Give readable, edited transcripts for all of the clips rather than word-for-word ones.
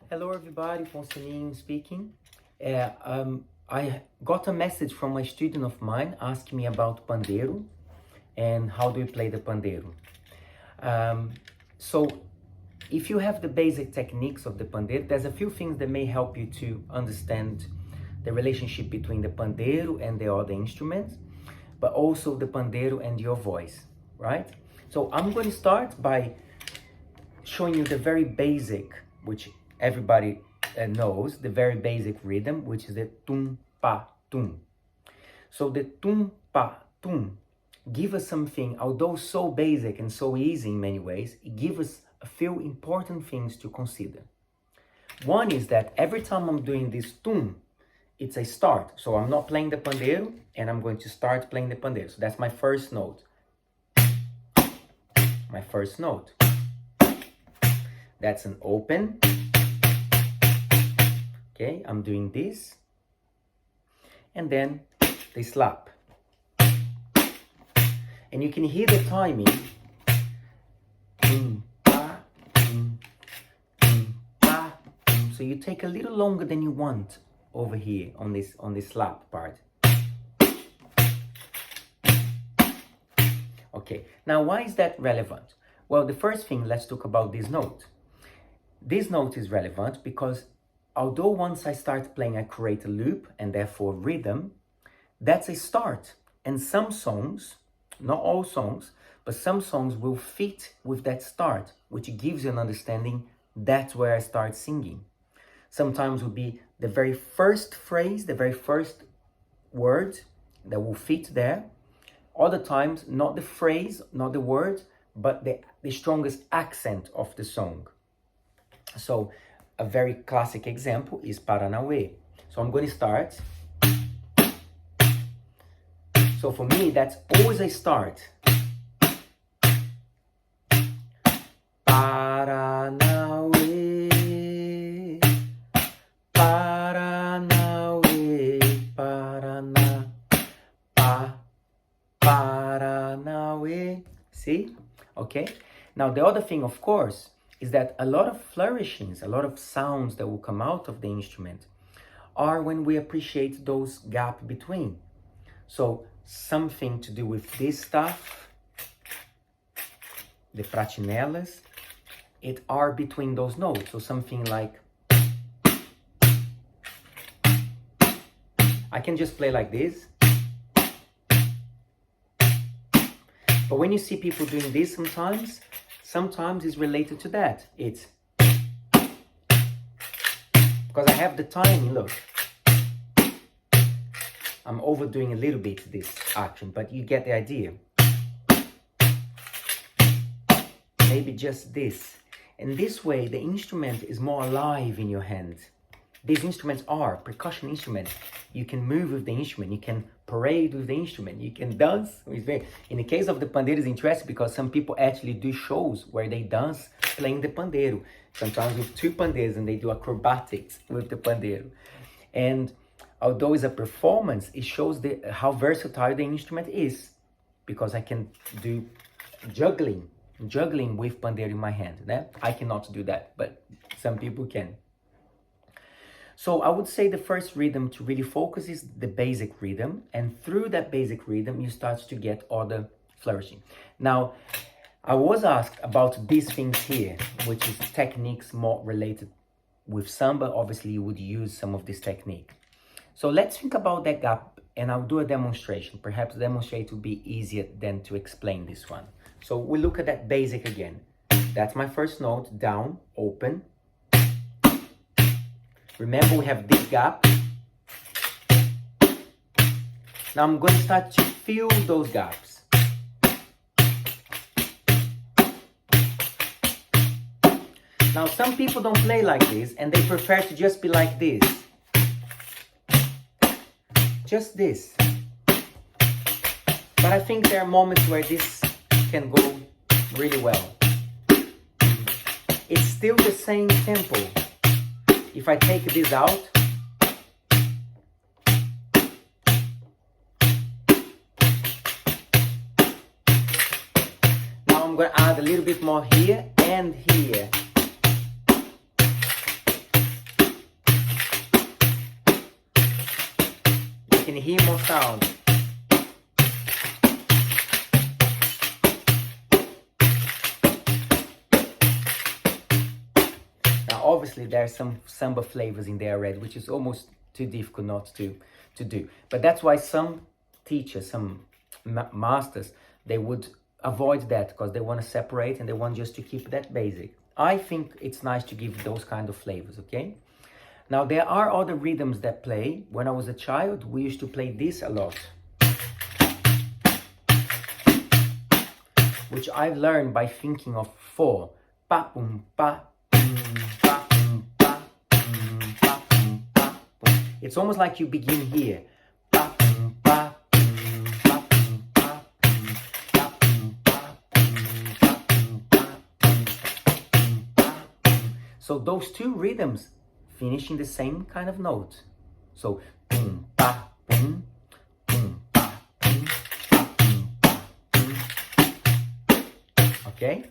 Hello everybody, Poncelinho speaking. I got a message from a student of mine asking me about Pandeiro and how do you play the Pandeiro. So if you have the basic techniques of the Pandeiro, there's a few things that may help you to understand the relationship between the Pandeiro and the other instruments, but also the Pandeiro and your voice, right? So I'm going to start by showing you the very basic, which everybody knows, the very basic rhythm, which is the tum pa tum. So the tum pa tum give us something, although so basic and so easy in many ways, it gives us a few important things to consider. One is that every time I'm doing this tum, it's a start. So I'm not playing the pandeiro and I'm going to start playing the pandeiro. So that's my first note. My first note. That's an open. Okay, I'm doing this. And then they slap. And you can hear the timing. So you take a little longer than you want over here on this slap part. Okay, now why is that relevant? Well, the first thing, let's talk about this note. This note is relevant because although once I start playing, I create a loop and therefore rhythm, that's a start. And some songs, not all songs, but some songs will fit with that start, which gives you an understanding that's where I start singing. Sometimes will be the very first phrase, the very first word that will fit there. Other times, not the phrase, not the word, but the strongest accent of the song. So a very classic example is Paranauê. So I'm going to start. So for me, that's always a start. Paranauê, Paranauê, Paraná, Paranauê. See? Okay. Now the other thing, of course, is that a lot of flourishings, a lot of sounds that will come out of the instrument are when we appreciate those gap between. So something to do with this stuff, the pratinelas, it are between those notes. So something like, I can just play like this. But when you see people doing this sometimes it's related to that. It's because I have the timing, look. I'm overdoing a little bit this action, but you get the idea. Maybe just this. And this way, the instrument is more alive in your hand. These instruments are percussion instruments. You can move with the instrument. You can parade with the instrument. You can dance. In the case of the pandeiro, it's interesting because some people actually do shows where they dance playing the pandeiro. Sometimes with two pandeiros, and they do acrobatics with the pandeiro. And although it's a performance, it shows how versatile the instrument is, because I can do juggling with pandeiro in my hand. I cannot do that, but some people can. So I would say the first rhythm to really focus is the basic rhythm, and through that basic rhythm you start to get other flourishing. Now, I was asked about these things here, which is techniques more related with samba. Obviously you would use some of this technique. So let's think about that gap, and I'll do a demonstration. Perhaps demonstrate will be easier than to explain this one. So we look at that basic again. That's my first note, down, open. Remember, we have this gap. Now I'm going to start to fill those gaps. Now some people don't play like this and they prefer to just be like this. Just this. But I think there are moments where this can go really well. It's still the same tempo. If I take this out, now I'm going to add a little bit more here and here. you hear more sound. Now, obviously, there are some samba flavors in there already, which is almost too difficult not to do. But that's why some teachers, some masters, they would avoid that because they want to separate and they want just to keep that basic. I think it's nice to give those kind of flavors, okay? Now, there are other rhythms that play. When I was a child, we used to play this a lot, which I've learned by thinking of 4. Pa, boom, pa, boom, pa, boom, pa, boom, pa, boom, pa, boom. It's almost like you begin here. Pa, boom, pa, boom, pa, boom, pa, boom, pa, boom, pa, boom, pa, boom, pa, boom, pa, boom. So those two rhythms finishing the same kind of note. So boom, pa, boom, boom, pa, boom, pa, boom, pa, boom. Okay?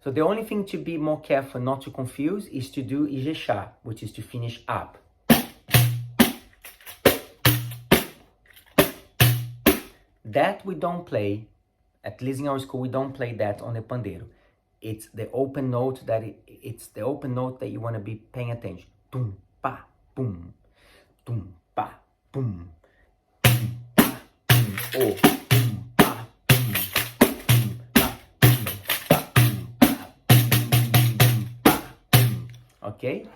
So the only thing to be more careful not to confuse is to do Ijexá, which is to finish up. That we don't play, at least in our school, we don't play that on the pandeiro. It's the open note it's the open note that you want to be paying attention. Tum, pa, boom, tum, pa, boom, tum, pa, boom, oh, tum, pa, boom, tum, pa, boom, pa, boom, pa, boom, pa, boom. Okay?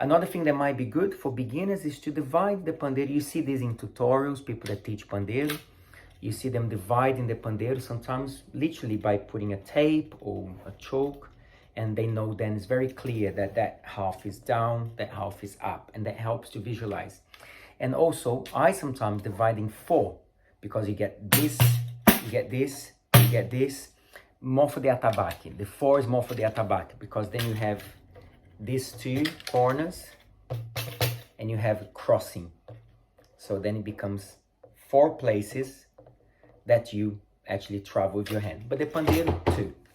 Another thing that might be good for beginners is to divide the pandeiro. You see this in tutorials, people that teach pandeiro. You see them dividing the pandeiro sometimes literally by putting a tape or a chalk, and they know then it's very clear that that half is down, that half is up, and that helps to visualize. And also, I sometimes divide in 4 because you get this, you get this, you get this, more for the atabaque. The 4 is more for the atabaque because then you have these 2 corners and you have crossing. So then it becomes 4 places that you actually travel with your hand. But the pandeiro, 2.